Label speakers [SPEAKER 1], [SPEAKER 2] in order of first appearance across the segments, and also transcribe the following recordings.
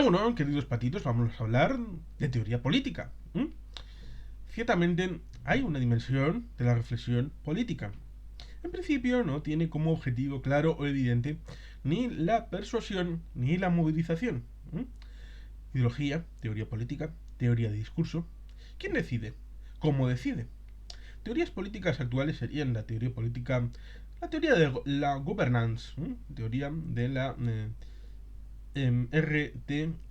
[SPEAKER 1] Bueno, queridos patitos, vamos a hablar de teoría política. Ciertamente hay una dimensión de la reflexión política. En principio no tiene como objetivo claro o evidente ni la persuasión ni la movilización. ¿m? Ideología, teoría política, teoría de discurso. ¿Quién decide? ¿Cómo decide? Teorías políticas actuales serían la teoría política, la teoría de la governance, teoría de la RTRADI.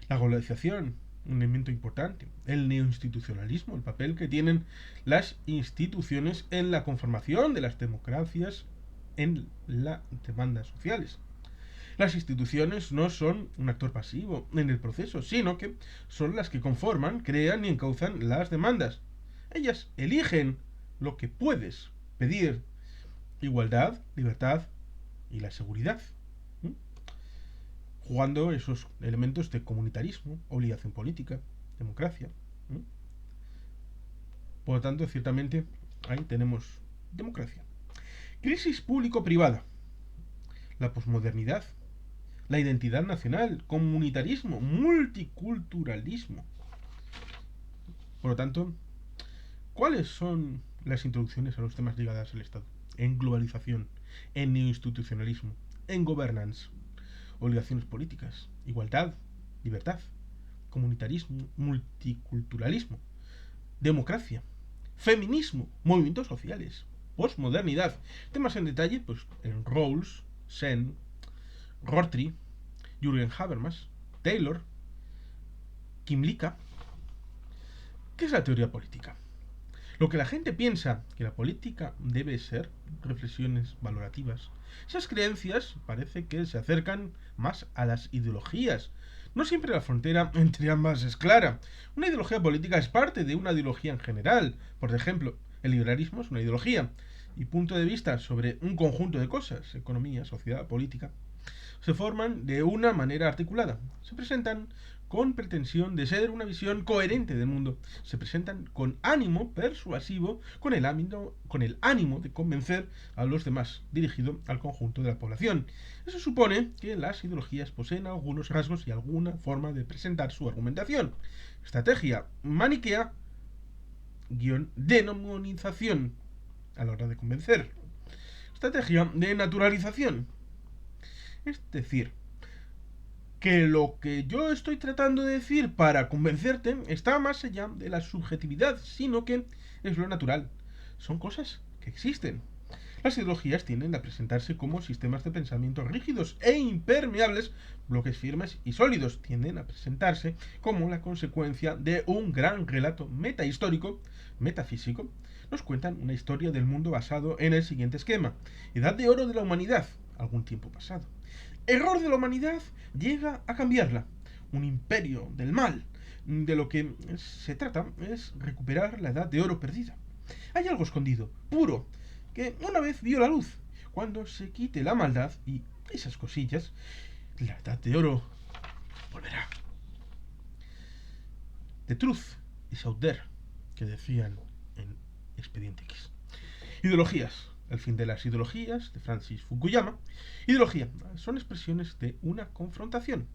[SPEAKER 1] La globalización, un elemento importante. El neoinstitucionalismo, el papel que tienen las instituciones en la conformación de las democracias, en las demandas sociales. Las instituciones no son un actor pasivo en el proceso, sino que son las que conforman, crean y encauzan las demandas. Ellas eligen lo que puedes pedir: igualdad, libertad y la seguridad, jugando esos elementos de comunitarismo, obligación política, democracia. Por lo tanto, ciertamente, ahí tenemos democracia. Crisis público-privada, la posmodernidad, la identidad nacional, comunitarismo, multiculturalismo. Por lo tanto, ¿cuáles son las introducciones a los temas ligados al Estado? En globalización, en neoinstitucionalismo, en governance, obligaciones políticas, igualdad, libertad, comunitarismo, multiculturalismo, democracia, feminismo, movimientos sociales, posmodernidad. Temas en detalle, pues en Rawls, Sen, Rorty, Jürgen Habermas, Taylor, Kimlicka. ¿Qué es la teoría política? Lo que la gente piensa que la política debe ser, reflexiones valorativas. Esas creencias parece que se acercan más a las ideologías. No siempre la frontera entre ambas es clara. Una ideología política es parte de una ideología en general. Por ejemplo, el liberalismo es una ideología y punto de vista sobre un conjunto de cosas: economía, sociedad, política. Se forman de una manera articulada. Se presentan con pretensión de ser una visión coherente del mundo. Se presentan con ánimo persuasivo, con el ánimo de convencer a los demás, dirigido al conjunto de la población. Eso supone que las ideologías poseen algunos rasgos y alguna forma de presentar su argumentación. Estrategia maniquea guión demonización a la hora de convencer. Estrategia de naturalización. Es decir, que lo que yo estoy tratando de decir para convencerte está más allá de la subjetividad, sino que es lo natural. Son cosas que existen. Las ideologías tienden a presentarse como sistemas de pensamiento rígidos e impermeables, bloques firmes y sólidos. Tienden a presentarse como la consecuencia de un gran relato metahistórico, metafísico. Nos cuentan una historia del mundo basado en el siguiente esquema: edad de oro de la humanidad, algún tiempo pasado. Error de la humanidad, llega a cambiarla. Un imperio del mal. De lo que se trata es recuperar la edad de oro perdida. Hay algo escondido, puro, que una vez vio la luz. Cuando se quite la maldad y esas cosillas, la edad de oro volverá. The truth is out there, que decían en Expediente X. Ideologías. El fin de las ideologías, de Francis Fukuyama. Ideología. Son expresiones de una confrontación.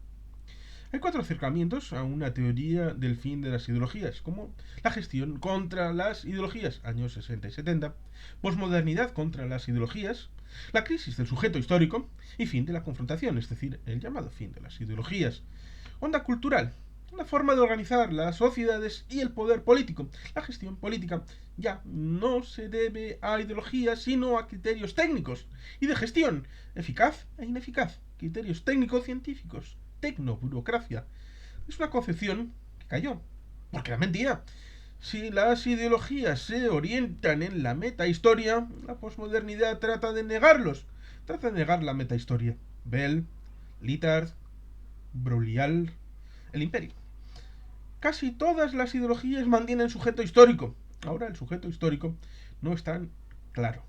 [SPEAKER 1] Hay 4 acercamientos a una teoría del fin de las ideologías, como la gestión contra las ideologías, años 60 y 70, posmodernidad contra las ideologías, la crisis del sujeto histórico y fin de la confrontación, es decir, el llamado fin de las ideologías. Onda cultural, una forma de organizar las sociedades y el poder político. La gestión política ya no se debe a ideologías, sino a criterios técnicos y de gestión, eficaz e ineficaz, criterios técnico-científicos, tecnoburocracia. Es una concepción que cayó, porque era mentira. Si las ideologías se orientan en la metahistoria, la posmodernidad trata de negarlos, trata de negar la metahistoria. Bell, Lyotard, Broglie, el imperio. Casi todas las ideologías mantienen sujeto histórico. Ahora el sujeto histórico no es tan claro.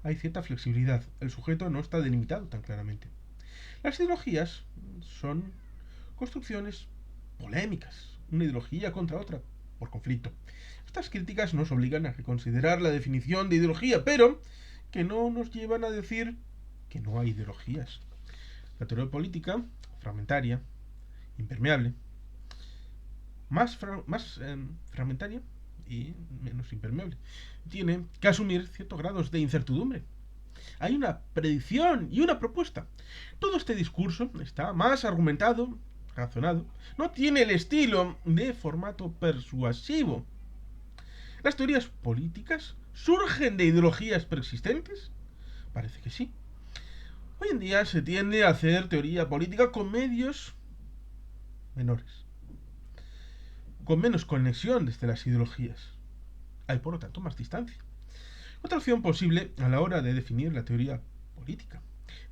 [SPEAKER 1] Hay cierta flexibilidad. El sujeto no está delimitado tan claramente. Las ideologías son construcciones polémicas, una ideología contra otra, por conflicto. Estas críticas nos obligan a reconsiderar la definición de ideología, pero que no nos llevan a decir que no hay ideologías. La teoría política, fragmentaria, impermeable, más fragmentaria y menos impermeable, tiene que asumir ciertos grados de incertidumbre. Hay una predicción y una propuesta. Todo este discurso está más argumentado, razonado, no tiene el estilo de formato persuasivo. ¿Las teorías políticas surgen de ideologías preexistentes? Parece que sí. Hoy en día se tiende a hacer teoría política con medios menores, con menos conexión desde las ideologías. Hay, por lo tanto, más distancia. Otra opción posible a la hora de definir la teoría política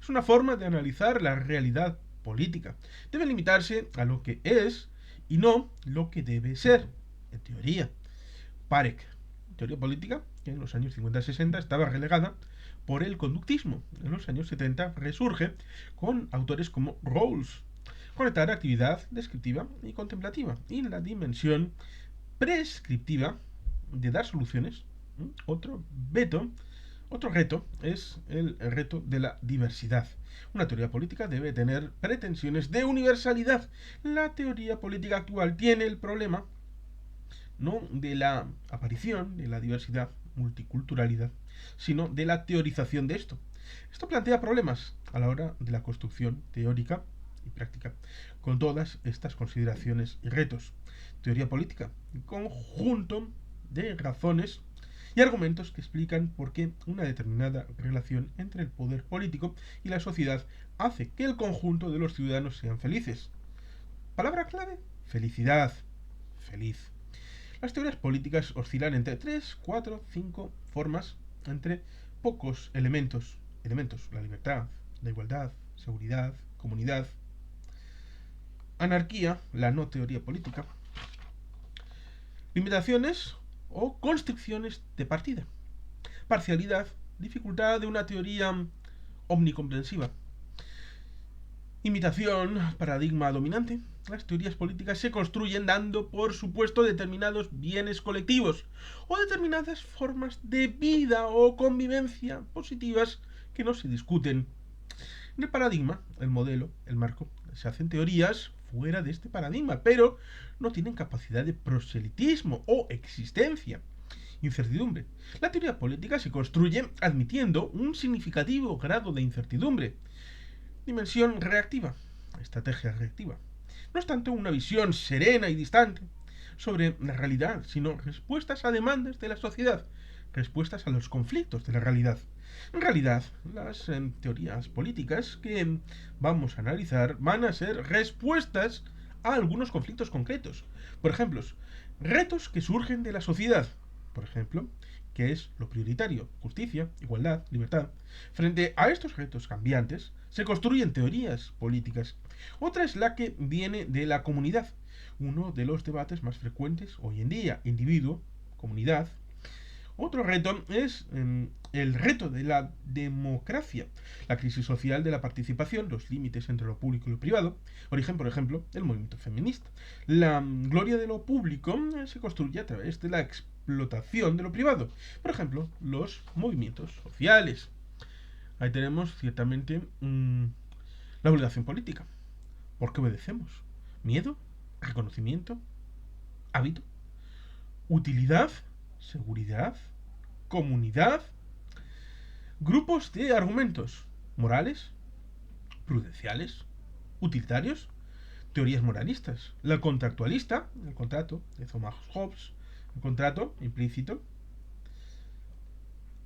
[SPEAKER 1] es una forma de analizar la realidad política. Debe limitarse a lo que es y no lo que debe ser, en teoría. Parekh, teoría política, que en los años 50-60 estaba relegada por el conductismo. En los años 70 resurge con autores como Rawls. Conectar actividad descriptiva y contemplativa y la dimensión prescriptiva de dar soluciones. Otro reto es el reto de la diversidad. Una teoría política debe tener pretensiones de universalidad. La teoría política actual tiene el problema no de la aparición de la diversidad, multiculturalidad, sino de la teorización de esto. Esto plantea problemas a la hora de la construcción teórica y práctica, con todas estas consideraciones y retos. Teoría política, un conjunto de razones y argumentos que explican por qué una determinada relación entre el poder político y la sociedad hace que el conjunto de los ciudadanos sean felices. Palabra clave: felicidad. Feliz. Las teorías políticas oscilan entre 3, 4, 5 formas, entre pocos elementos. La libertad, la igualdad, seguridad, comunidad, anarquía, la no teoría política, limitaciones o constricciones de partida, parcialidad, dificultad de una teoría omnicomprensiva, imitación, paradigma dominante. Las teorías políticas se construyen dando por supuesto determinados bienes colectivos o determinadas formas de vida o convivencia positivas que no se discuten. En el paradigma, el modelo, el marco, se hacen teorías fuera de este paradigma, pero no tienen capacidad de proselitismo o existencia. Incertidumbre. La teoría política se construye admitiendo un significativo grado de incertidumbre. Dimensión reactiva. Estrategia reactiva. No es tanto una visión serena y distante sobre la realidad, sino respuestas a demandas de la sociedad, respuestas a los conflictos de la realidad. En realidad, las teorías políticas que vamos a analizar van a ser respuestas a algunos conflictos concretos. Por ejemplo, retos que surgen de la sociedad. Por ejemplo, ¿qué es lo prioritario? Justicia, igualdad, libertad. Frente a estos retos cambiantes, se construyen teorías políticas. Otra es la que viene de la comunidad. Uno de los debates más frecuentes hoy en día, individuo, comunidad. Otro reto es el reto de la democracia, la crisis social de la participación, los límites entre lo público y lo privado, origen, por ejemplo, del movimiento feminista. La gloria de lo público se construye a través de la explotación de lo privado, por ejemplo, los movimientos sociales. Ahí tenemos ciertamente la obligación política. ¿Por qué obedecemos? ¿Miedo? ¿Reconocimiento? ¿Hábito? ¿Utilidad? ¿Seguridad? ¿Comunidad? Grupos de argumentos morales, prudenciales, utilitarios, teorías moralistas. La contractualista, el contrato de Thomas Hobbes, el contrato implícito.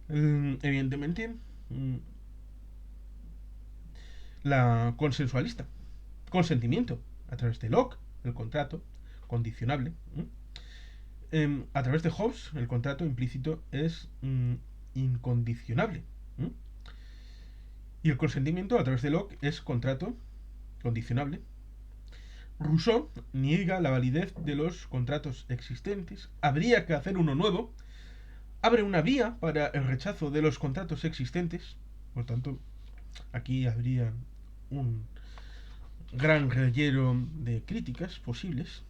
[SPEAKER 1] Evidentemente, la consensualista, consentimiento, a través de Locke, el contrato condicionable. A través de Hobbes, el contrato implícito es incondicionable. Y el consentimiento, a través de Locke, es contrato condicionable. Rousseau niega la validez de los contratos existentes. Habría que hacer uno nuevo. Abre una vía para el rechazo de los contratos existentes. Por tanto, aquí habría un gran reguero de críticas posibles.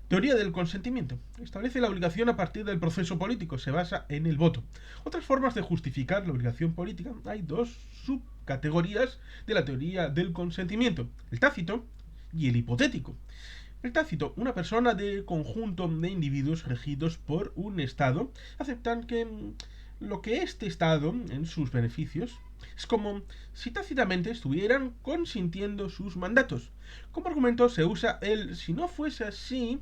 [SPEAKER 1] Teoría del consentimiento. Establece la obligación a partir del proceso político. Se basa en el voto. Otras formas de justificar la obligación política. Hay dos subcategorías de la teoría del consentimiento: el tácito y el hipotético. El tácito: una persona de conjunto de individuos regidos por un Estado aceptan que lo que este Estado, en sus beneficios, es como si tácitamente estuvieran consintiendo sus mandatos. Como argumento se usa el "si no fuese así,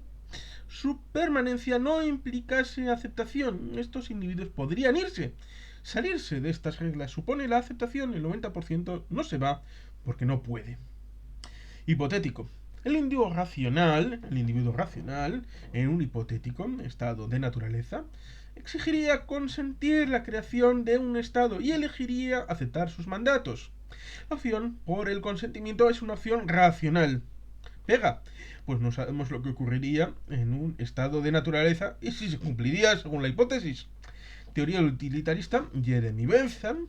[SPEAKER 1] su permanencia no implicase aceptación. Estos individuos podrían irse". Salirse de estas reglas supone la aceptación. El 90% no se va porque no puede. Hipotético: el individuo racional, en un hipotético estado de naturaleza, exigiría consentir la creación de un Estado y elegiría aceptar sus mandatos. La opción por el consentimiento es una opción racional. Pega, pues no sabemos lo que ocurriría en un estado de naturaleza y si se cumpliría según la hipótesis. Teoría utilitarista: Jeremy Bentham.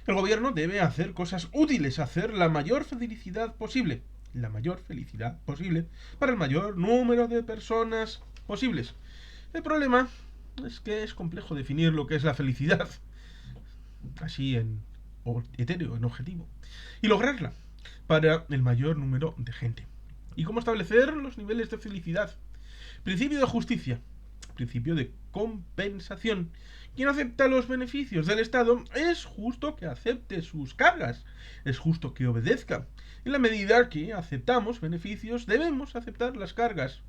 [SPEAKER 1] El gobierno debe hacer cosas útiles, hacer la mayor felicidad posible para el mayor número de personas posibles. El problema es que es complejo definir lo que es la felicidad, así en etéreo, en objetivo, y lograrla para el mayor número de gente. ¿Y cómo establecer los niveles de felicidad? Principio de justicia, principio de compensación. Quien acepta los beneficios del Estado es justo que acepte sus cargas, es justo que obedezca. En la medida que aceptamos beneficios, debemos aceptar las cargas,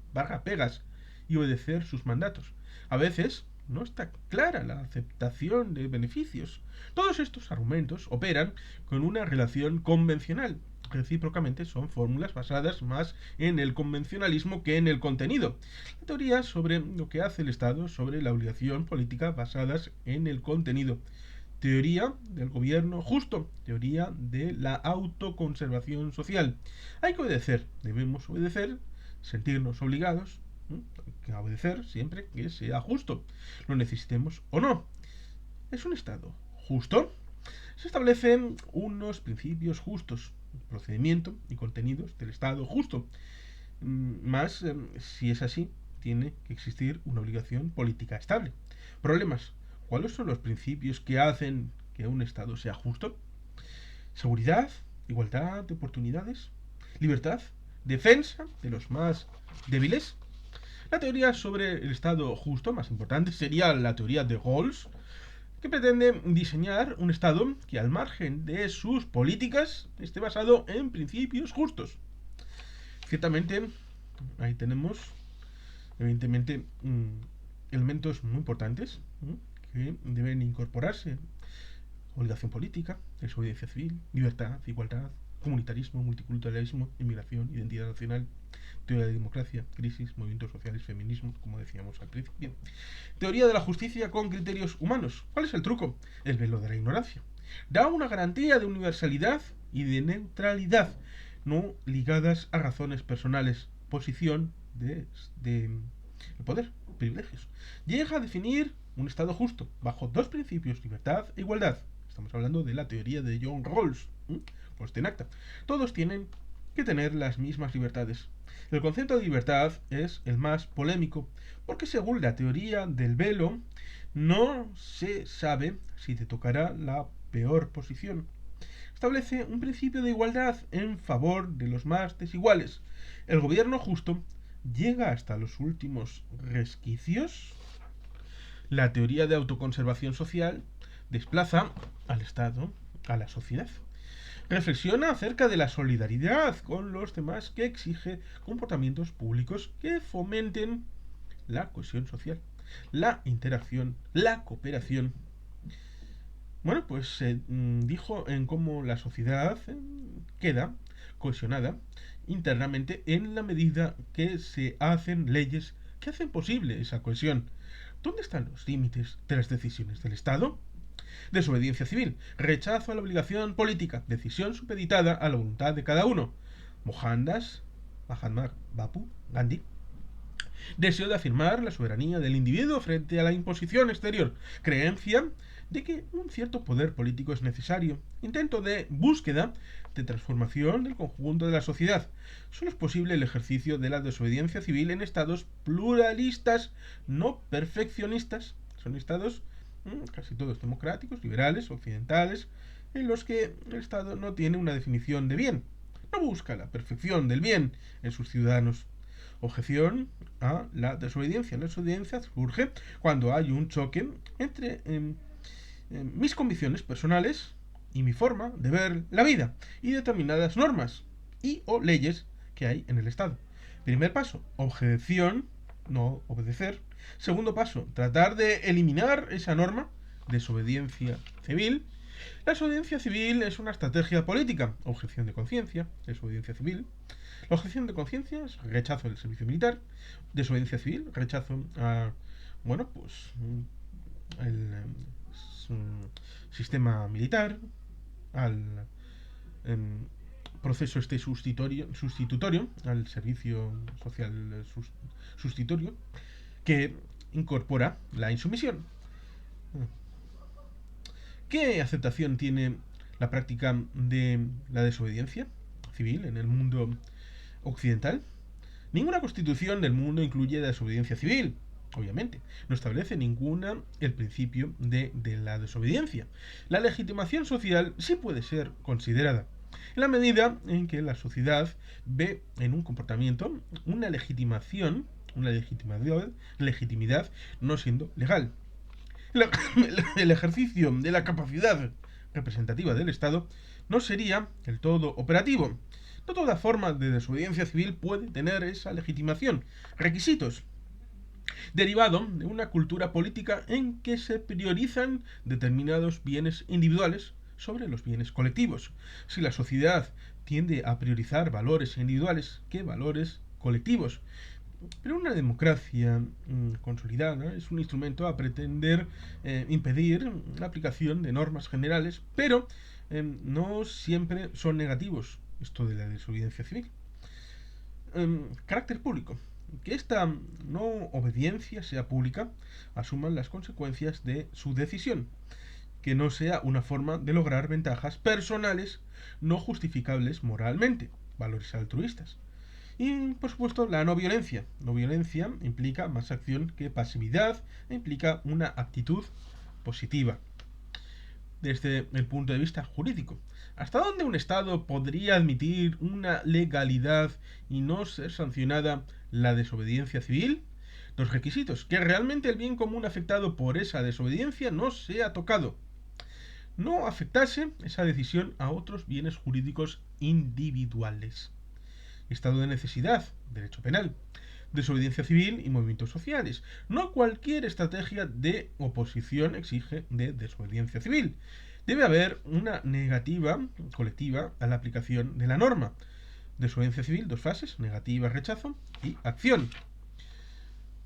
[SPEAKER 1] pegas, y obedecer sus mandatos. A veces no está clara la aceptación de beneficios. Todos estos argumentos operan con una relación convencional. Recíprocamente son fórmulas basadas más en el convencionalismo que en el contenido. La teoría sobre lo que hace el Estado sobre la obligación política basadas en el contenido. Teoría del gobierno justo, teoría de la autoconservación social. Hay que obedecer, debemos obedecer, sentirnos obligados a obedecer siempre que sea justo, lo necesitemos o no. ¿Es un Estado justo? Se establecen unos principios justos, procedimiento y contenidos del Estado justo. Más, si es así, tiene que existir una obligación política estable. Problemas: ¿cuáles son los principios que hacen que un Estado sea justo? Seguridad, igualdad de oportunidades, libertad, defensa de los más débiles. La teoría sobre el Estado justo más importante sería la teoría de Rawls, que pretende diseñar un Estado que, al margen de sus políticas, esté basado en principios justos. Ciertamente, ahí tenemos, evidentemente, elementos muy importantes que deben incorporarse: obligación política, desobediencia civil, libertad, igualdad, comunitarismo, multiculturalismo, inmigración, identidad nacional, teoría de democracia, crisis, movimientos sociales, feminismo, como decíamos al principio. Teoría de la justicia con criterios humanos. ¿Cuál es el truco? El velo de la ignorancia. Da una garantía de universalidad y de neutralidad, no ligadas a razones personales, posición de poder, privilegios. Llega a definir un Estado justo bajo dos principios: libertad e igualdad. Estamos hablando de la teoría de John Rawls, puesta en acta. Todos tienen que tener las mismas libertades. El concepto de libertad es el más polémico, porque según la teoría del velo, no se sabe si te tocará la peor posición. Establece un principio de igualdad en favor de los más desiguales. El gobierno justo llega hasta los últimos resquicios. La teoría de autoconservación social desplaza al Estado a la sociedad. Reflexiona acerca de la solidaridad con los demás, que exige comportamientos públicos que fomenten la cohesión social, la interacción, la cooperación. Bueno, pues se dijo en cómo la sociedad queda cohesionada internamente en la medida que se hacen leyes que hacen posible esa cohesión. ¿Dónde están los límites de las decisiones del Estado? Desobediencia civil, rechazo a la obligación política, decisión supeditada a la voluntad de cada uno. Mohandas Mahatma Gandhi. Deseo de afirmar la soberanía del individuo frente a la imposición exterior. Creencia de que un cierto poder político es necesario. Intento de búsqueda de transformación del conjunto de la sociedad. Solo es posible el ejercicio de la desobediencia civil en estados pluralistas, no perfeccionistas. Son estados casi todos democráticos, liberales, occidentales, en los que el Estado no tiene una definición de bien, no busca la perfección del bien en sus ciudadanos. Objeción a la desobediencia. La desobediencia surge cuando hay un choque entre mis convicciones personales y mi forma de ver la vida y determinadas normas y o leyes que hay en el Estado. Primer paso, objeción, no obedecer. Segundo paso, tratar de eliminar esa norma, desobediencia civil. La desobediencia civil es una estrategia política. Objeción de conciencia, desobediencia civil. La objeción de conciencia es rechazo del servicio militar. Desobediencia civil, rechazo a, bueno, pues el sistema militar, al proceso este sustitutorio, al servicio social sustitutorio, que incorpora la insumisión. ¿Qué aceptación tiene la práctica de la desobediencia civil en el mundo occidental? Ninguna constitución del mundo incluye la desobediencia civil, obviamente. No establece ninguna el principio de la desobediencia. La legitimación social sí puede ser considerada, en la medida en que la sociedad ve en un comportamiento una legitimación, una legitimidad no siendo legal. El ejercicio de la capacidad representativa del Estado no sería del todo operativo. No toda forma de desobediencia civil puede tener esa legitimación. Requisitos. Derivado de una cultura política en que se priorizan determinados bienes individuales sobre los bienes colectivos. Si la sociedad tiende a priorizar valores individuales que valores colectivos, pero una democracia consolidada es un instrumento a pretender impedir la aplicación de normas generales, pero no siempre son negativos, esto de la desobediencia civil. Carácter público. Que esta no obediencia sea pública, asuman las consecuencias de su decisión. Que no sea una forma de lograr ventajas personales no justificables moralmente, valores altruistas. Y, por supuesto, la no violencia. No violencia implica más acción que pasividad, implica una actitud positiva. Desde el punto de vista jurídico, ¿hasta dónde un Estado podría admitir una legalidad y no ser sancionada la desobediencia civil? Los requisitos, que realmente el bien común afectado por esa desobediencia no sea tocado. No afectase esa decisión a otros bienes jurídicos individuales. Estado de necesidad, derecho penal, desobediencia civil y movimientos sociales. No cualquier estrategia de oposición exige de desobediencia civil. Debe haber una negativa colectiva a la aplicación de la norma. Desobediencia civil, dos fases, negativa, rechazo y acción.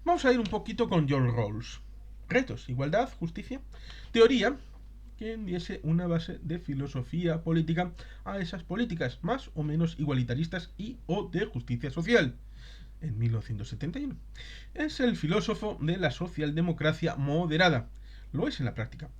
[SPEAKER 1] Vamos a ir un poquito con George Rawls. Retos, igualdad, justicia. Teoría que diese una base de filosofía política a esas políticas más o menos igualitaristas y o de justicia social. En 1971. Es el filósofo de la socialdemocracia moderada. Lo es en la práctica.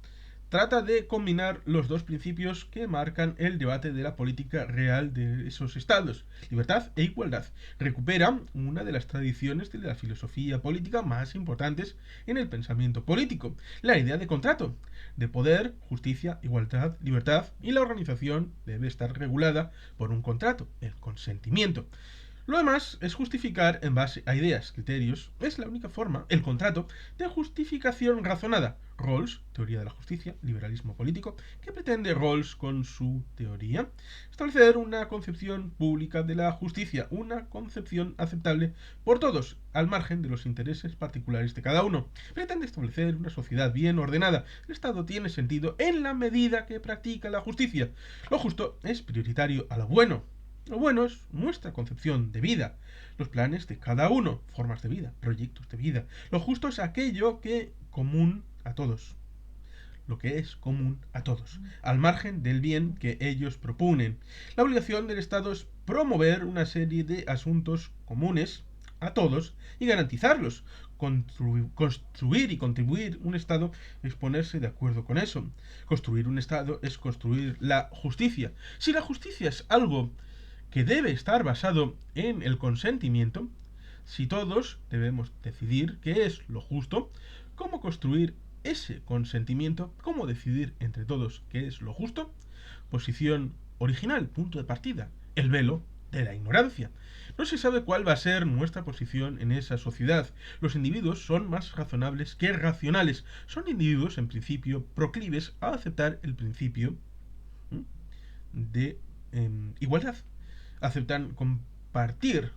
[SPEAKER 1] Trata de combinar los dos principios que marcan el debate de la política real de esos estados, libertad e igualdad. Recupera una de las tradiciones de la filosofía política más importantes en el pensamiento político, la idea de contrato, de poder, justicia, igualdad, libertad, y la organización debe estar regulada por un contrato, el consentimiento. Lo demás es justificar en base a ideas, criterios. Es la única forma, el contrato, de justificación razonada. Rawls, teoría de la justicia, liberalismo político. ¿Qué pretende Rawls con su teoría? Establecer una concepción pública de la justicia, una concepción aceptable por todos, al margen de los intereses particulares de cada uno. Pretende establecer una sociedad bien ordenada. El Estado tiene sentido en la medida que practica la justicia. Lo justo es prioritario a lo bueno. Lo bueno es nuestra concepción de vida, los planes de cada uno, formas de vida, proyectos de vida. Lo justo es aquello que común a todos, lo que es común a todos, al margen del bien que ellos proponen. La obligación del Estado es promover una serie de asuntos comunes a todos y garantizarlos. Construir y contribuir un Estado es ponerse de acuerdo con eso. Construir un Estado es construir la justicia. Si la justicia es algo que debe estar basado en el consentimiento, si todos debemos decidir qué es lo justo, cómo construir ese consentimiento, cómo decidir entre todos qué es lo justo, posición original, punto de partida, el velo de la ignorancia. No se sabe cuál va a ser nuestra posición en esa sociedad. Los individuos son más razonables que racionales. Son individuos, en principio, proclives a aceptar el principio de igualdad. Aceptan compartir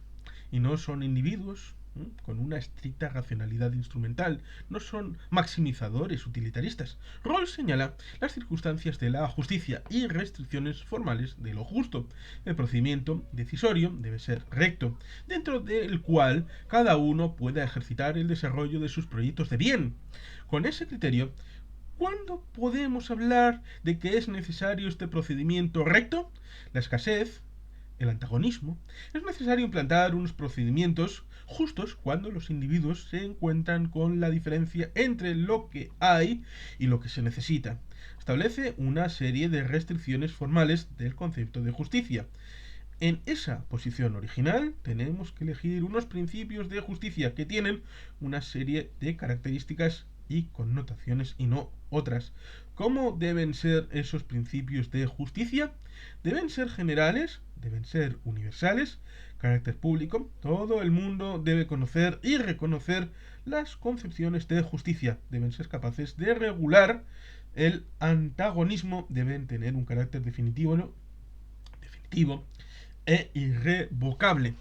[SPEAKER 1] y no son individuos con una estricta racionalidad instrumental, no son maximizadores utilitaristas. Rawls señala las circunstancias de la justicia y restricciones formales de lo justo. El procedimiento decisorio debe ser recto, dentro del cual cada uno pueda ejercitar el desarrollo de sus proyectos de bien. Con ese criterio, ¿cuándo podemos hablar de que es necesario este procedimiento recto? La escasez, el antagonismo. Es necesario implantar unos procedimientos justos cuando los individuos se encuentran con la diferencia entre lo que hay y lo que se necesita. Establece una serie de restricciones formales del concepto de justicia. En esa posición original tenemos que elegir unos principios de justicia que tienen una serie de características y connotaciones y no otras. ¿Cómo deben ser esos principios de justicia? Deben ser generales, deben ser universales, carácter público. Todo el mundo debe conocer y reconocer las concepciones de justicia. Deben ser capaces de regular el antagonismo, deben tener un carácter definitivo, ¿no? Definitivo e irrevocable.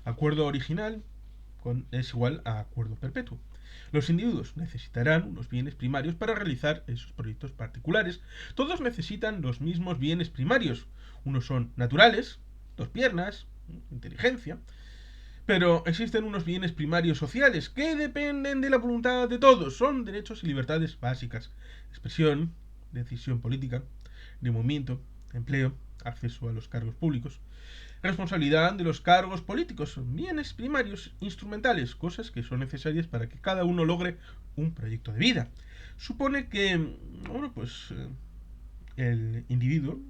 [SPEAKER 1] Acuerdo original es igual a acuerdo perpetuo. Los individuos necesitarán unos bienes primarios para realizar esos proyectos particulares. Todos necesitan los mismos bienes primarios. Unos son naturales, 2 piernas, inteligencia, pero existen unos bienes primarios sociales que dependen de la voluntad de todos. Son derechos y libertades básicas: expresión, decisión política, de movimiento, empleo, acceso a los cargos públicos. Responsabilidad de los cargos políticos, bienes primarios instrumentales, cosas que son necesarias para que cada uno logre un proyecto de vida. Supone que, el individuo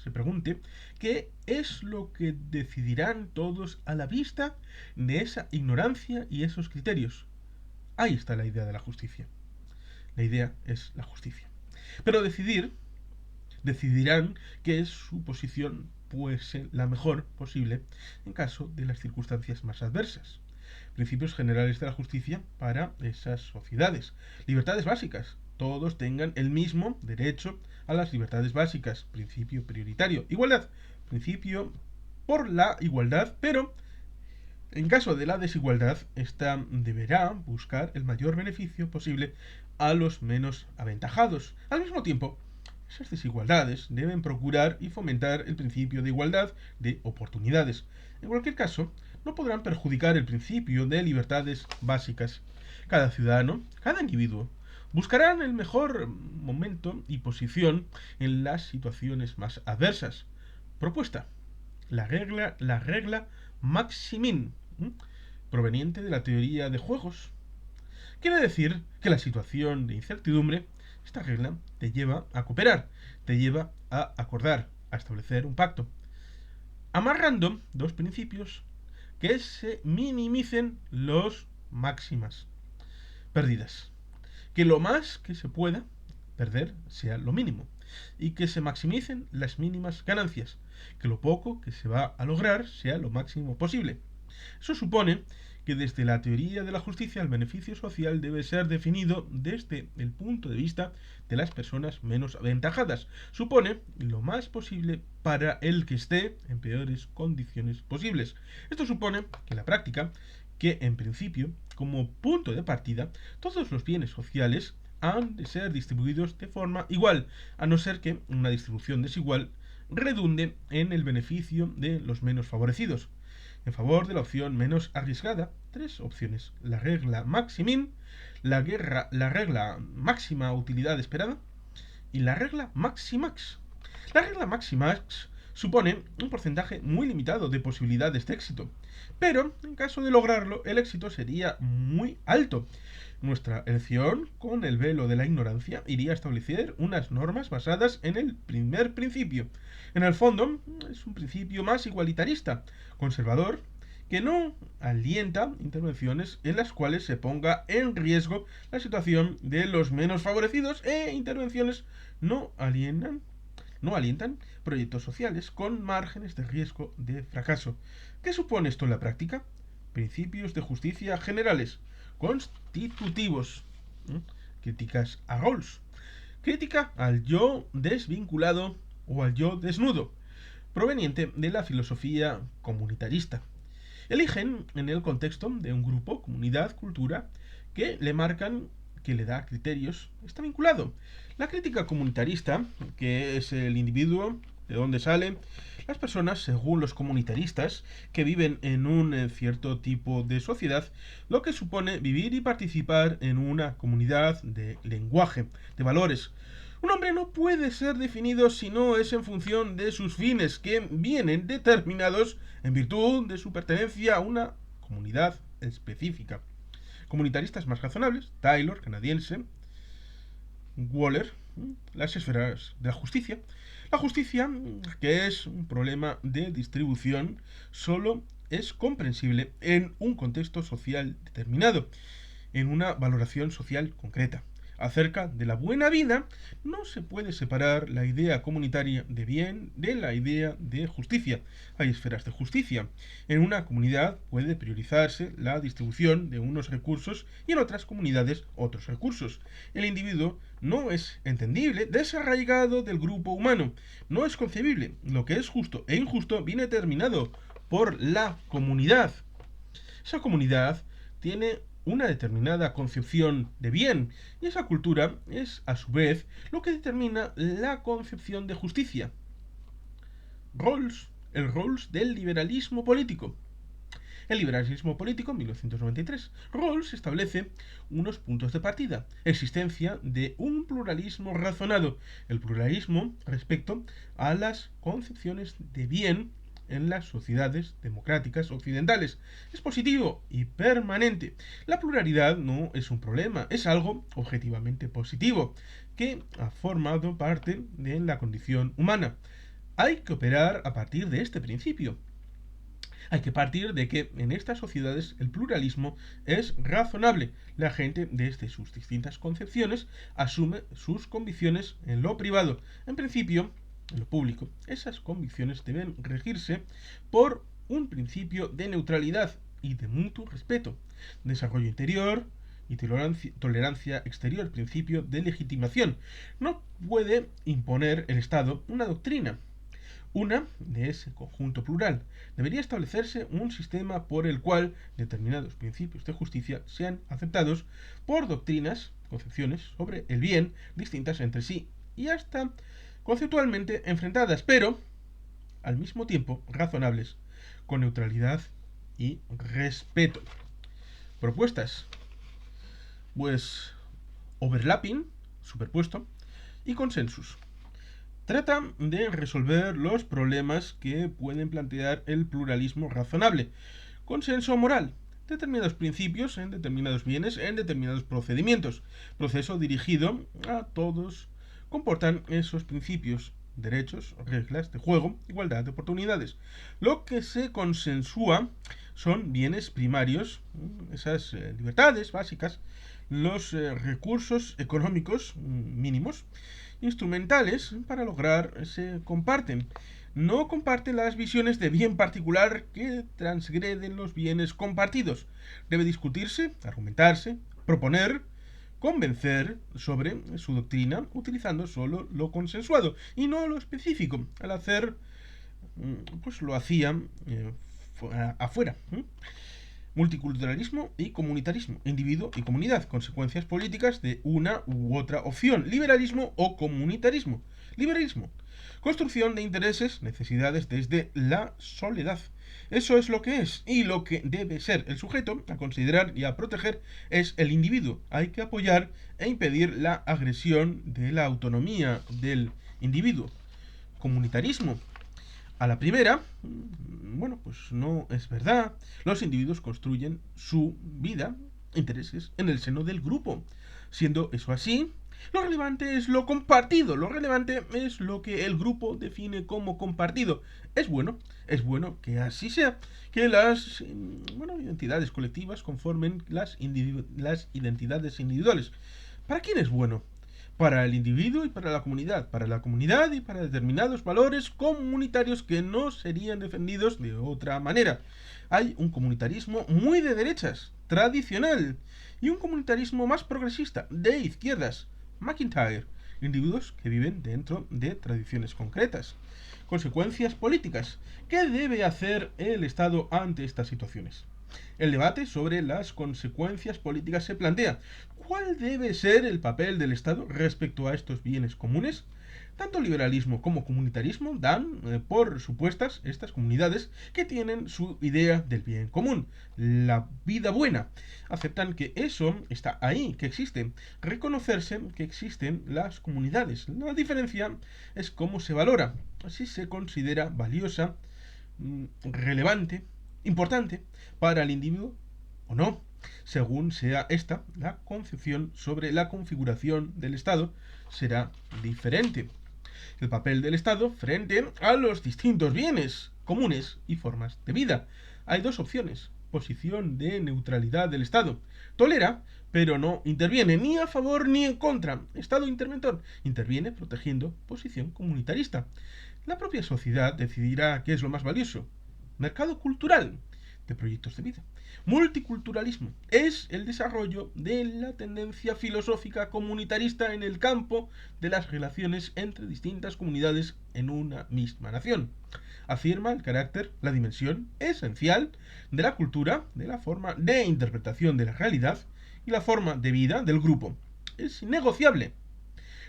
[SPEAKER 1] se pregunte qué es lo que decidirán todos a la vista de esa ignorancia y esos criterios. Ahí está la idea de la justicia. La idea es la justicia. Pero decidirán que es su posición la mejor posible en caso de las circunstancias más adversas. Principios generales de la justicia para esas sociedades. Libertades básicas. Todos tengan el mismo derecho a las libertades básicas. Principio prioritario. Igualdad. Principio por la igualdad, pero en caso de la desigualdad, ésta deberá buscar el mayor beneficio posible a los menos aventajados. Al mismo tiempo, esas desigualdades deben procurar y fomentar el principio de igualdad de oportunidades. En cualquier caso, no podrán perjudicar el principio de libertades básicas. Cada ciudadano, cada individuo, buscarán el mejor momento y posición en las situaciones más adversas. Propuesta: la regla Maximin, proveniente de la teoría de juegos. Quiere decir que la situación de incertidumbre, esta regla te lleva a cooperar, te lleva a acordar, a establecer un pacto, amarrando 2 principios: que se minimicen los máximas pérdidas, que lo más que se pueda perder sea lo mínimo, y que se maximicen las mínimas ganancias, que lo poco que se va a lograr sea lo máximo posible. Eso supone que desde la teoría de la justicia el beneficio social debe ser definido desde el punto de vista de las personas menos aventajadas. Supone lo más posible para el que esté en peores condiciones posibles. Esto supone que en la práctica, que en principio, como punto de partida, todos los bienes sociales han de ser distribuidos de forma igual, a no ser que una distribución desigual redunde en el beneficio de los menos favorecidos. En favor de la opción menos arriesgada, 3 opciones: la regla Maximin, la regla máxima utilidad esperada y la regla Maximax. La regla Maximax supone un porcentaje muy limitado de posibilidades de éxito, pero en caso de lograrlo, el éxito sería muy alto. Nuestra elección, con el velo de la ignorancia, iría a establecer unas normas basadas en el primer principio. En el fondo, es un principio más igualitarista, conservador, que no alienta intervenciones en las cuales se ponga en riesgo la situación de los menos favorecidos, e intervenciones no no alientan proyectos sociales con márgenes de riesgo de fracaso. ¿Qué supone esto en la práctica? Principios de justicia generales, constitutivos. Críticas a Rawls. Crítica al yo desvinculado o al yo desnudo, proveniente de la filosofía comunitarista. Eligen en el contexto de un grupo, comunidad, cultura, que le marcan, que le da criterios, está vinculado. La crítica comunitarista, que es el individuo, de dónde sale, las personas, según los comunitaristas, que viven en un cierto tipo de sociedad, lo que supone vivir y participar en una comunidad de lenguaje, de valores. Un hombre no puede ser definido si no es en función de sus fines, que vienen determinados en virtud de su pertenencia a una comunidad específica. Comunitaristas más razonables, Taylor, canadiense, Waller, las esferas de la justicia. La justicia, que es un problema de distribución, solo es comprensible en un contexto social determinado, en una valoración social concreta. Acerca de la buena vida, no se puede separar la idea comunitaria de bien de la idea de justicia. Hay esferas de justicia. En una comunidad puede priorizarse la distribución de unos recursos y en otras comunidades otros recursos. El individuo no es entendible, desarraigado del grupo humano. No es concebible. Lo que es justo e injusto viene determinado por la comunidad. Esa comunidad tiene una determinada concepción de bien y esa cultura es a su vez lo que determina la concepción de justicia. El Rawls del liberalismo político. El liberalismo político, 1993. Rawls establece unos puntos de partida. Existencia de un pluralismo razonado. El pluralismo respecto a las concepciones de bien en las sociedades democráticas occidentales. Es positivo y permanente. La pluralidad no es un problema, es algo objetivamente positivo, que ha formado parte de la condición humana. Hay que operar a partir de este principio. Hay que partir de que en estas sociedades el pluralismo es razonable. La gente, desde sus distintas concepciones, asume sus convicciones en lo privado. En principio, en lo público, esas convicciones deben regirse por un principio de neutralidad y de mutuo respeto, desarrollo interior y tolerancia exterior, principio de legitimación. No puede imponer el Estado una doctrina, una de ese conjunto plural. Debería establecerse un sistema por el cual determinados principios de justicia sean aceptados por doctrinas, concepciones sobre el bien distintas entre sí y hasta conceptualmente enfrentadas, pero al mismo tiempo razonables, con neutralidad y respeto. Propuestas, pues overlapping, superpuesto, y consensus. Trata de resolver los problemas que pueden plantear el pluralismo razonable. Consenso moral. Determinados principios en determinados bienes, en determinados procedimientos. Proceso dirigido a todos. Comportan esos principios, derechos, reglas de juego, igualdad de oportunidades. Lo que se consensúa son bienes primarios, esas libertades básicas, los recursos económicos mínimos, instrumentales para lograr se comparten. No comparten las visiones de bien particular que transgreden los bienes compartidos. Debe discutirse, argumentarse, proponer, convencer sobre su doctrina utilizando solo lo consensuado y no lo específico. Al hacer, pues lo hacían afuera. Multiculturalismo y comunitarismo, individuo y comunidad, consecuencias políticas de una u otra opción, liberalismo o comunitarismo. Liberalismo, construcción de intereses, necesidades desde la soledad. Eso es lo que es y lo que debe ser. El sujeto a considerar y a proteger es el individuo. Hay que apoyar e impedir la agresión de la autonomía del individuo. Comunitarismo. A la primera, bueno, pues no es verdad. Los individuos construyen su vida, intereses, en el seno del grupo. Siendo eso así, lo relevante es lo compartido. Lo relevante es lo que el grupo define como compartido. Es bueno que así sea. Que las identidades colectivas conformen las identidades individuales. ¿Para quién es bueno? para el individuo y para la comunidad y para determinados valores comunitarios que no serían defendidos de otra manera. Hay un comunitarismo muy de derechas, tradicional, y un comunitarismo más progresista, de izquierdas, McIntyre, individuos que viven dentro de tradiciones concretas. Consecuencias políticas. ¿Qué debe hacer el Estado ante estas situaciones? El debate sobre las consecuencias políticas se plantea. ¿Cuál debe ser el papel del Estado respecto a estos bienes comunes? Tanto liberalismo como comunitarismo dan por supuestas estas comunidades que tienen su idea del bien común, la vida buena. Aceptan que eso está ahí, que existe. Reconocerse que existen las comunidades. La diferencia es cómo se valora, si se considera valiosa, relevante, importante para el individuo o no, según sea esta la concepción sobre la configuración del Estado, será diferente. El papel del Estado frente a los distintos bienes comunes y formas de vida. Hay dos opciones. Posición de neutralidad del Estado. Tolera, pero no interviene ni a favor ni en contra. Estado interventor. Interviene protegiendo posición comunitarista. La propia sociedad decidirá qué es lo más valioso. Mercado cultural de proyectos de vida. Multiculturalismo es el desarrollo de la tendencia filosófica comunitarista en el campo de las relaciones entre distintas comunidades en una misma nación. Afirma el carácter, la dimensión esencial de la cultura, de la forma de interpretación de la realidad y la forma de vida del grupo. Es innegociable.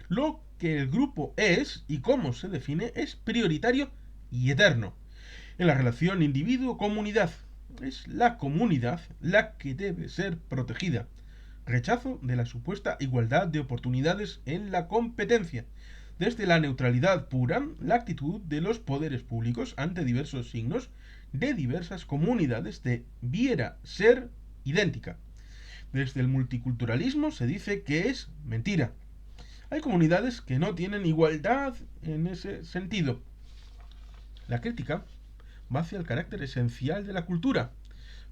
[SPEAKER 1] Lo que el grupo es y cómo se define es prioritario y eterno. En la relación individuo-comunidad, es la comunidad la que debe ser protegida. Rechazo de la supuesta igualdad de oportunidades en la competencia. Desde la neutralidad pura, la actitud de los poderes públicos ante diversos signos de diversas comunidades debiera ser idéntica. Desde el multiculturalismo se dice que es mentira. Hay comunidades que no tienen igualdad en ese sentido. La crítica va hacia el carácter esencial de la cultura.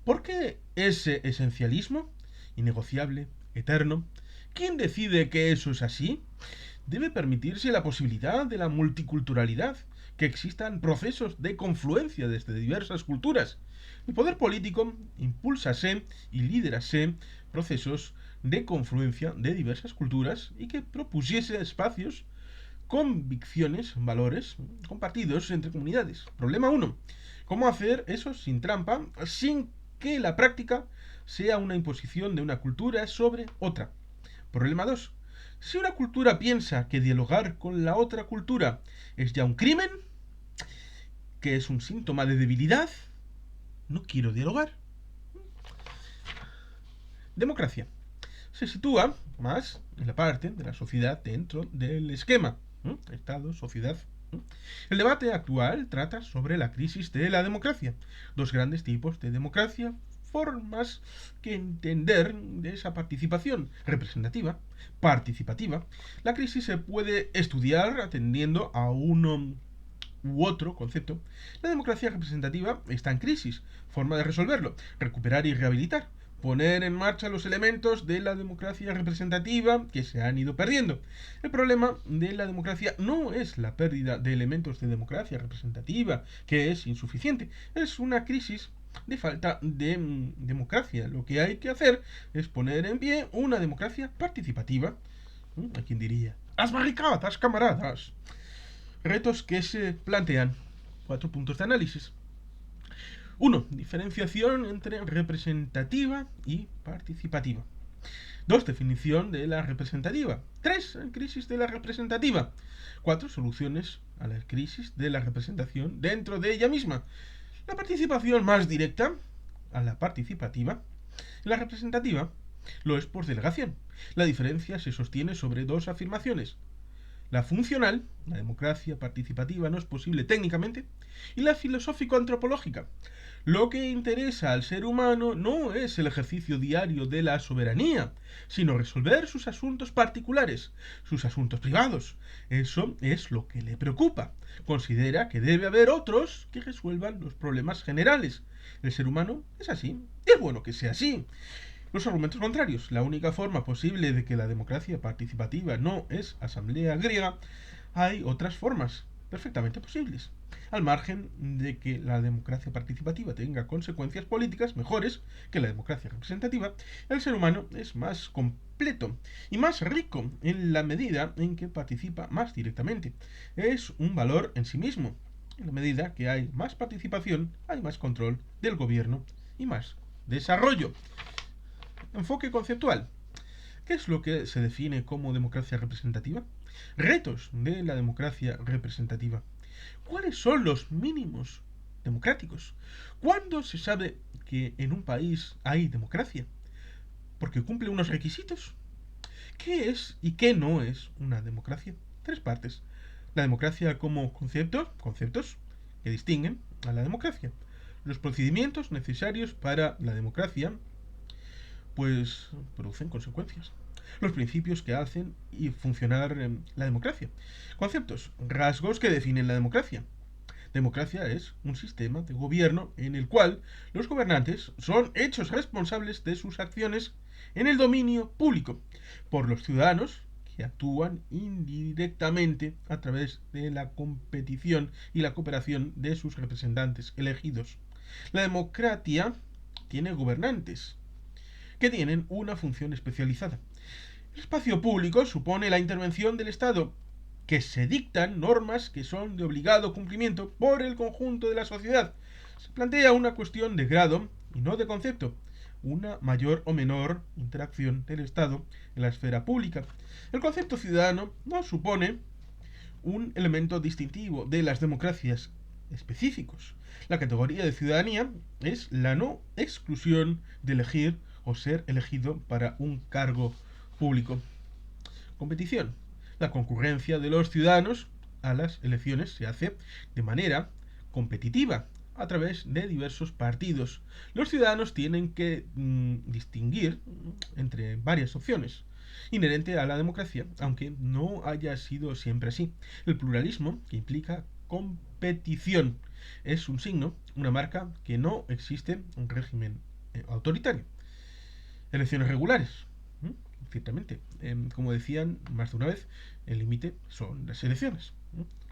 [SPEAKER 1] ¿Por qué ese esencialismo? Innegociable, eterno. ¿Quién decide que eso es así? Debe permitirse la posibilidad de la multiculturalidad, que existan procesos de confluencia desde diversas culturas. El poder político impulsase y liderase procesos de confluencia de diversas culturas y que propusiese espacios, convicciones, valores compartidos entre comunidades. Problema 1. ¿Cómo hacer eso sin trampa, sin que la práctica sea una imposición de una cultura sobre otra? Problema 2. Si una cultura piensa que dialogar con la otra cultura es ya un crimen, que es un síntoma de debilidad, no quiero dialogar. Democracia. Se sitúa más en la parte de la sociedad dentro del esquema. Estado, sociedad. El debate actual trata sobre la crisis de la democracia. Dos grandes tipos de democracia, formas que entender de esa participación representativa, participativa. La crisis se puede estudiar atendiendo a uno u otro concepto. La democracia representativa está en crisis. Forma de resolverlo: recuperar y rehabilitar. Poner en marcha los elementos de la democracia representativa que se han ido perdiendo. El problema de la democracia no es la pérdida de elementos de democracia representativa, que es insuficiente. Es una crisis de falta de democracia. Lo que hay que hacer es poner en pie una democracia participativa. ¿A quién diría? ¡Las barricadas, camaradas! Retos que se plantean. 4 puntos de análisis. 1. Diferenciación entre representativa y participativa. 2. Definición de la representativa. 3. Crisis de la representativa. 4. Soluciones a la crisis de la representación dentro de ella misma. La participación más directa a la participativa. La representativa lo es por delegación. La diferencia se sostiene sobre dos afirmaciones. La funcional, la democracia participativa no es posible técnicamente, y la filosófico-antropológica. Lo que interesa al ser humano no es el ejercicio diario de la soberanía, sino resolver sus asuntos particulares, sus asuntos privados. Eso es lo que le preocupa. Considera que debe haber otros que resuelvan los problemas generales. El ser humano es así, y es bueno que sea así. Los argumentos contrarios. La única forma posible de que la democracia participativa no es asamblea griega, hay otras formas perfectamente posibles. Al margen de que la democracia participativa tenga consecuencias políticas mejores que la democracia representativa, el ser humano es más completo y más rico en la medida en que participa más directamente. Es un valor en sí mismo. En la medida que hay más participación, hay más control del gobierno y más desarrollo. Enfoque conceptual. ¿Qué es lo que se define como democracia representativa? Retos de la democracia representativa. ¿Cuáles son los mínimos democráticos? ¿Cuándo se sabe que en un país hay democracia? ¿Porque cumple unos requisitos? ¿Qué es y qué no es una democracia? Tres partes. La democracia como conceptos que distinguen a la democracia. Los procedimientos necesarios para la democracia, pues producen consecuencias. Los principios que hacen y funcionar la democracia. Conceptos, rasgos que definen la democracia. Democracia es un sistema de gobierno en el cual los gobernantes son hechos responsables de sus acciones en el dominio público por los ciudadanos que actúan indirectamente a través de la competición y la cooperación de sus representantes elegidos. La democracia tiene gobernantes que tienen una función especializada. El espacio público supone la intervención del Estado, que se dictan normas que son de obligado cumplimiento por el conjunto de la sociedad. Se plantea una cuestión de grado y no de concepto, una mayor o menor interacción del Estado en la esfera pública. El concepto ciudadano no supone un elemento distintivo de las democracias específicos. La categoría de ciudadanía es la no exclusión de elegir o ser elegido para un cargo público. Competición. La concurrencia de los ciudadanos a las elecciones se hace de manera competitiva a través de diversos partidos. Los ciudadanos tienen que distinguir entre varias opciones, inherente a la democracia, aunque no haya sido siempre así. El pluralismo, que implica competición, es un signo, una marca que no existe en un régimen autoritario. Elecciones regulares. Ciertamente, como decían más de una vez, el límite son las elecciones,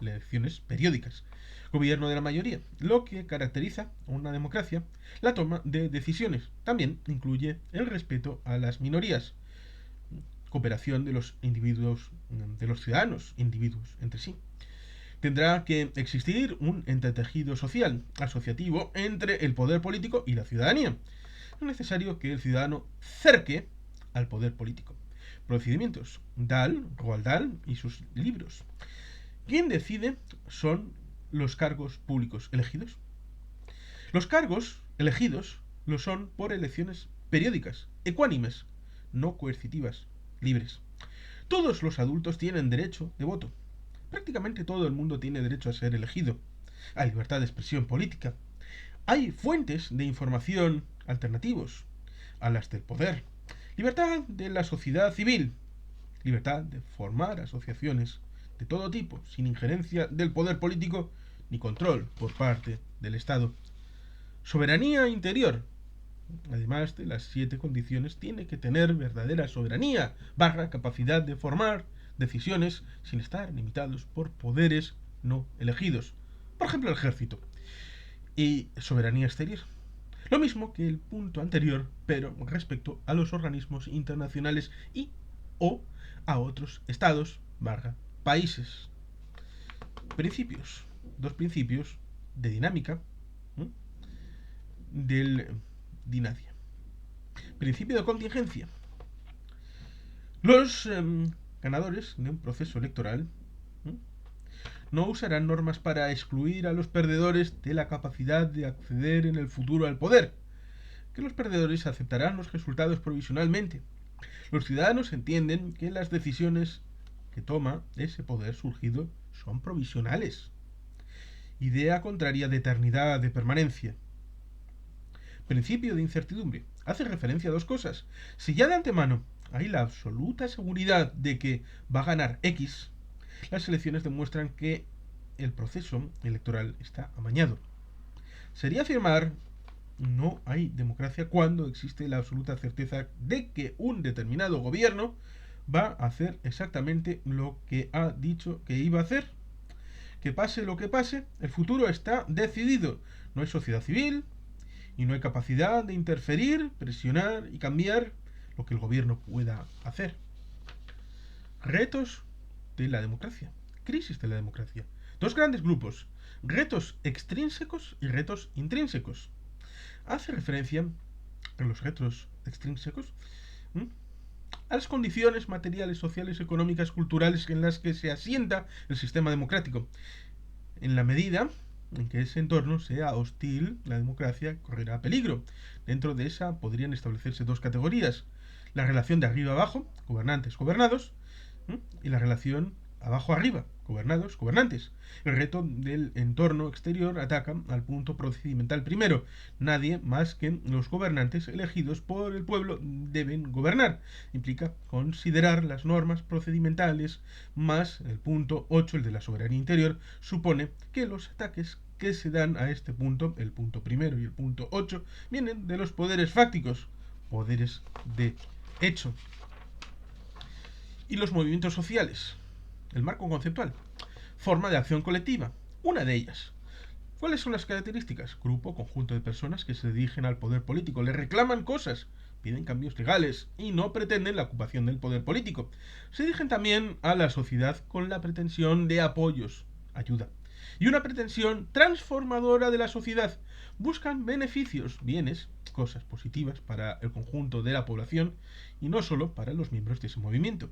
[SPEAKER 1] elecciones periódicas. Gobierno de la mayoría. Lo que caracteriza a una democracia, la toma de decisiones. También incluye el respeto a las minorías. Cooperación de los individuos, de los ciudadanos, individuos entre sí. Tendrá que existir un entretejido social, asociativo, entre el poder político y la ciudadanía. Es necesario que el ciudadano cerque al poder político. Procedimientos. Dahl, Roald Dahl y sus libros. ¿Quién decide? Son los cargos públicos elegidos. Los cargos elegidos lo son por elecciones periódicas, ecuánimes, no coercitivas, libres. Todos los adultos tienen derecho de voto. Prácticamente todo el mundo tiene derecho a ser elegido. Hay libertad de expresión política. Hay fuentes de información alternativos a las del poder. Libertad de la sociedad civil. Libertad de formar asociaciones de todo tipo, sin injerencia del poder político ni control por parte del Estado. Soberanía interior. Además de las 7 condiciones, tiene que tener verdadera soberanía, capacidad de formar decisiones sin estar limitados por poderes no elegidos. Por ejemplo, el ejército. Y soberanía exterior. Lo mismo que el punto anterior, pero respecto a los organismos internacionales y o a otros estados, países. Principios. 2 principios de dinámica del Dinadia. Principio de contingencia. Los ganadores de un proceso electoral no usarán normas para excluir a los perdedores de la capacidad de acceder en el futuro al poder, que los perdedores aceptarán los resultados provisionalmente. Los ciudadanos entienden que las decisiones que toma ese poder surgido son provisionales. Idea contraria de eternidad, de permanencia. Principio de incertidumbre. Hace referencia a 2 cosas. Si ya de antemano hay la absoluta seguridad de que va a ganar X, las elecciones demuestran que el proceso electoral está amañado. Sería afirmar no hay democracia cuando existe la absoluta certeza de que un determinado gobierno va a hacer exactamente lo que ha dicho que iba a hacer. Que pase lo que pase, el futuro está decidido. No hay sociedad civil y no hay capacidad de interferir, presionar y cambiar lo que el gobierno pueda hacer. Retos de la democracia. Crisis de la democracia. Dos grandes grupos. Retos extrínsecos y retos intrínsecos. Hace referencia en los retos extrínsecos a las condiciones materiales, sociales, económicas, culturales en las que se asienta el sistema democrático. En la medida en que ese entorno sea hostil, la democracia correrá peligro. Dentro de esa podrían establecerse dos categorías: la relación de arriba abajo, gobernantes, gobernados, y la relación abajo arriba, gobernados, gobernantes. El reto del entorno exterior ataca al punto procedimental primero. Nadie más que los gobernantes elegidos por el pueblo deben gobernar. Implica considerar las normas procedimentales más el punto 8, el de la soberanía interior, supone que los ataques que se dan a este punto, el punto primero y el punto 8, vienen de los poderes fácticos, poderes de hecho. Y los movimientos sociales, el marco conceptual, forma de acción colectiva, una de ellas. ¿Cuáles son las características? Grupo, conjunto de personas que se dirigen al poder político, le reclaman cosas, piden cambios legales y no pretenden la ocupación del poder político. Se dirigen también a la sociedad con la pretensión de apoyos, ayuda, y una pretensión transformadora de la sociedad. Buscan beneficios, bienes, cosas positivas para el conjunto de la población y no solo para los miembros de ese movimiento.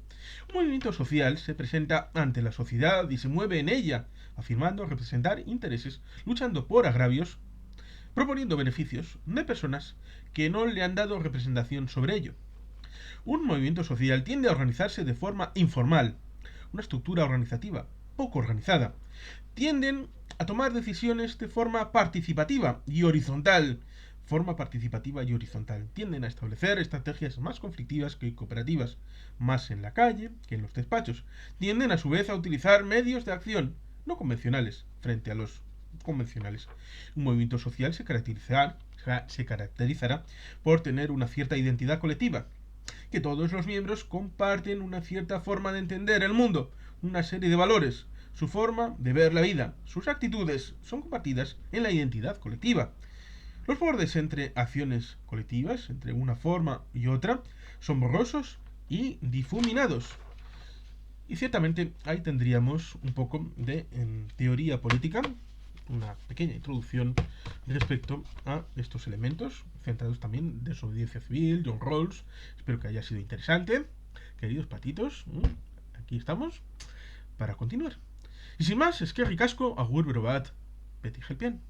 [SPEAKER 1] Un movimiento social se presenta ante la sociedad y se mueve en ella, afirmando representar intereses, luchando por agravios, proponiendo beneficios de personas que no le han dado representación sobre ello. Un movimiento social tiende a organizarse de forma informal, una estructura organizativa poco organizada. Tienden a tomar decisiones de forma participativa y horizontal. Tienden a establecer estrategias más conflictivas que cooperativas, más en la calle que en los despachos. Tienden a su vez a utilizar medios de acción no convencionales frente a los convencionales. Un movimiento social se caracterizará por tener una cierta identidad colectiva, que todos los miembros comparten una cierta forma de entender el mundo, una serie de valores, su forma de ver la vida, sus actitudes son compartidas en la identidad colectiva. Los bordes entre acciones colectivas, entre una forma y otra, son borrosos y difuminados. Y ciertamente ahí tendríamos un poco de teoría política, una pequeña introducción respecto a estos elementos, centrados también en desobediencia civil, John Rawls. Espero que haya sido interesante. Queridos patitos, aquí estamos para continuar. Y sin más, es que ricasco, agur, berobat, beti helpian.